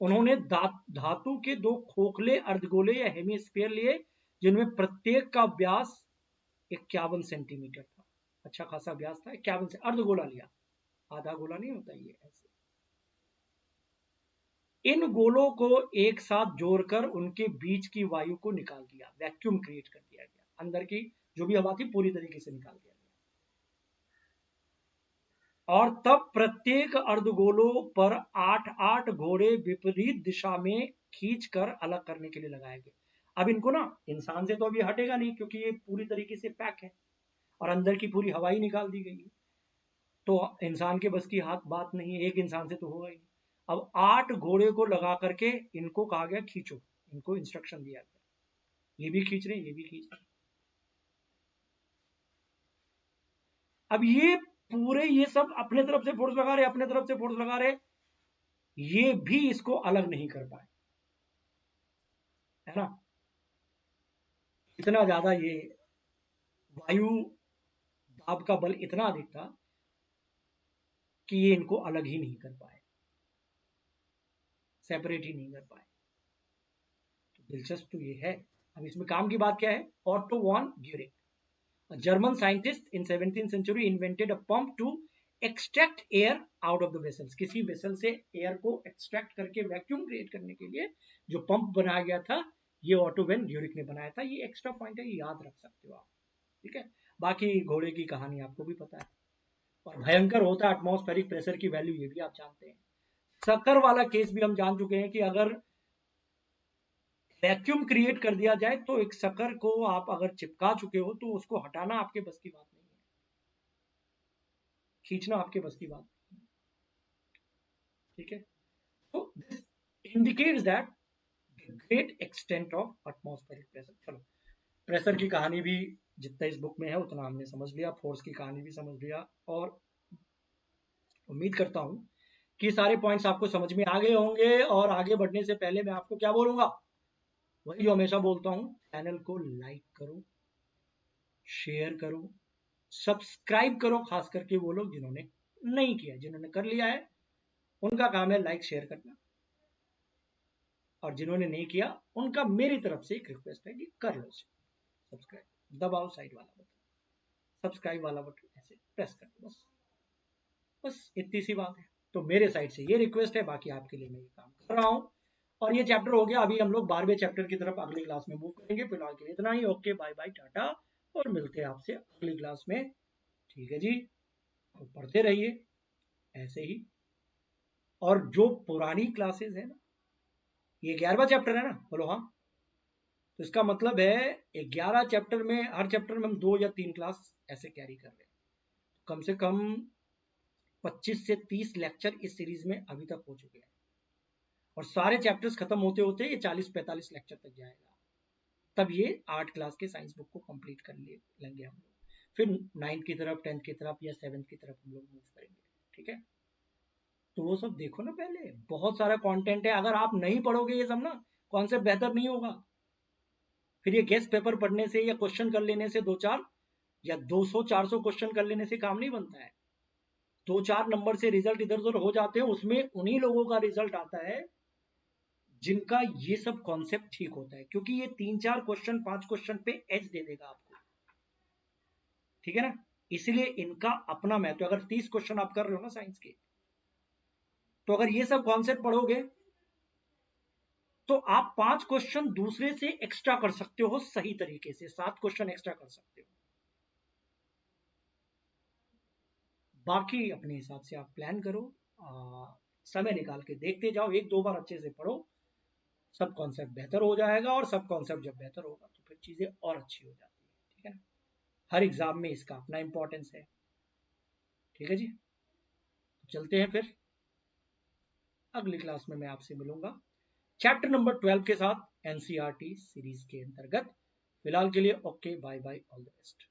[SPEAKER 1] उन्होंने धातु के दो खोखले अर्धगोले या हेमीस्फीयर लिए, जिनमें प्रत्येक का व्यास 51 सेंटीमीटर था। अच्छा खासा व्यास था। 51 से अर्धगोला लिया, आधा गोला नहीं होता ये ऐसे। इन गोलों को एक साथ जोड़कर उनके बीच की वायु को निकाल दिया, वैक्यूम क्रिएट कर दिया गया। अंदर की जो भी हवा थी पूरी तरीके से निकाल दिया गया। और तब प्रत्येक अर्धगोलों पर 8-8 घोड़े विपरीत दिशा में खींचकर अलग करने के लिए लगाए गए। अब इनको ना इंसान से तो अभी हटेगा नहीं, क्योंकि ये पूरी तरीके से पैक है और अंदर की पूरी हवा ही निकाल दी गई है, तो इंसान के बस की बात नहीं है, एक इंसान से तो होगा ही नहीं। अब 8 घोड़े को लगा करके इनको कहा गया खींचो, इनको इंस्ट्रक्शन दिया गया, ये भी खींच रहे, ये भी खींच रहे। अब ये पूरे ये सब अपने तरफ से फोर्स लगा रहे, अपने तरफ से फोर्स लगा रहे, ये भी इसको अलग नहीं कर पाए, है ना। इतना ज्यादा ये वायु दाब का बल इतना अधिक था कि ये इनको अलग ही नहीं कर पाए, सेपरेट ही नहीं कर पाए। तो दिलचस्प तो ये है। अब इसमें काम की बात क्या है? Otto von Guericke, a German scientist in 17th century invented a pump to extract air out of the vessels। किसी वेसल से एयर को एक्सट्रैक्ट करके वैक्यूम क्रिएट करने के लिए जो पंप बनाया गया था, ये ऑटो वैन ग्यूरिक ने बनाया था। ये एक्स्ट्रा पॉइंट है, याद रख सकते हो आप, ठीक है। बाकी घोड़े की कहानी आपको भी पता है, और भयंकर होता है एटमॉस्फेरिक प्रेशर की वैल्यू, ये भी आप जानते हैं। शक्कर वाला केस भी हम जान चुके हैं कि अगर वैक्यूम क्रिएट कर दिया जाए तो एक शक्कर को आप अगर चिपका चुके हो तो उसको हटाना आपके बस की बात नहीं है, खींचना आपके बस की बात नहीं है, ठीक है। तो this indicates that great extent of atmospheric pressure. चलो, प्रेशर की कहानी भी जितना इस बुक में है उतना हमने समझ लिया, फोर्स की कहानी भी समझ लिया, और उम्मीद करता हूं कि सारे पॉइंट्स आपको समझ में आ गए होंगे। और आगे बढ़ने से पहले मैं आपको क्या बोलूंगा, वही जो हमेशा बोलता हूं, चैनल को लाइक करो, शेयर करो, सब्सक्राइब करो, खास करके वो लोग जिन्होंने नहीं किया। जिन्होंने कर लिया है उनका काम है लाइक शेयर करना, और जिन्होंने नहीं किया उनका मेरी तरफ से एक रिक्वेस्ट है कि कर लो सब्सक्राइब, दबाओ साइड वाला बटन, सब्सक्राइब वाला बटन ऐसे प्रेस कर दो, बस बस इतनी सी बात है। तो मेरे साइड से ये रिक्वेस्ट है, बाकी आपके लिए मैं ये काम कर रहा हूँ। और ये चैप्टर हो गया, अभी हम लोग 12वें चैप्टर की तरफ अगली क्लास में मूव करेंगे। फिलहाल के लिए इतना ही। ओके, बाय बाय, टाटा, और मिलते हैं आपसे अगली क्लास में, ठीक है जी। और पढ़ते रहिए ऐसे ही। और जो पुरानी क्लासेस है ना, ये 11वां चैप्टर है ना, बोलो हाँ, तो इसका मतलब है 11 चैप्टर में, हर चैप्टर में हम 2 या 3 क्लास ऐसे कैरी कर रहे हैं। कम से कम 25 से 30 लेक्चर इस सीरीज में अभी तक हो चुके हैं, और सारे चैप्टर्स खत्म होते होते ये 40-45 लेक्चर तक जाएगा। तब ये 8 क्लास के साइंस बुक को कंप्लीट कर लेंगे हम लोग, फिर 9th की तरफ, 10th की तरफ या 7th की तरफ हम लोग मूव करेंगे, ठीक है। तो वो सब देखो ना, पहले बहुत सारा कंटेंट है। अगर आप नहीं पढ़ोगे ये सब ना, कॉन्सेप्ट बेहतर नहीं होगा। फिर ये गेस्ट पेपर पढ़ने से या क्वेश्चन कर लेने से 2-4 या 200-400 क्वेश्चन कर लेने से काम नहीं बनता है। 2-4 नंबर से रिजल्ट इधर उधर हो जाते हैं, उसमें उन्हीं लोगों का रिजल्ट आता है जिनका ये सब कॉन्सेप्ट ठीक होता है, क्योंकि ये 3-4 क्वेश्चन, 5 क्वेश्चन पे एज दे देगा आपको, ठीक है ना। इसलिए इनका अपना महत्व। अगर 30 क्वेश्चन आप कर रहे हो ना साइंस के, तो अगर ये सब कॉन्सेप्ट पढ़ोगे तो आप 5 क्वेश्चन दूसरे से एक्स्ट्रा कर सकते हो, सही तरीके से 7 क्वेश्चन एक्स्ट्रा कर सकते हो। बाकी अपने हिसाब से आप प्लान करो, समय निकाल के देखते जाओ, 1-2 बार अच्छे से पढ़ो, सब कॉन्सेप्ट बेहतर हो जाएगा। और सब कॉन्सेप्ट जब बेहतर होगा तो फिर चीजें और अच्छी हो जाती है, ठीक है ना। हर एग्जाम में इसका अपना इंपॉर्टेंस है, ठीक है जी। तो चलते हैं फिर, अगली क्लास में मैं आपसे मिलूंगा चैप्टर नंबर 12 के साथ, एनसीईआरटी सीरीज के अंतर्गत। फिलहाल के लिए okay, bye bye, all the best.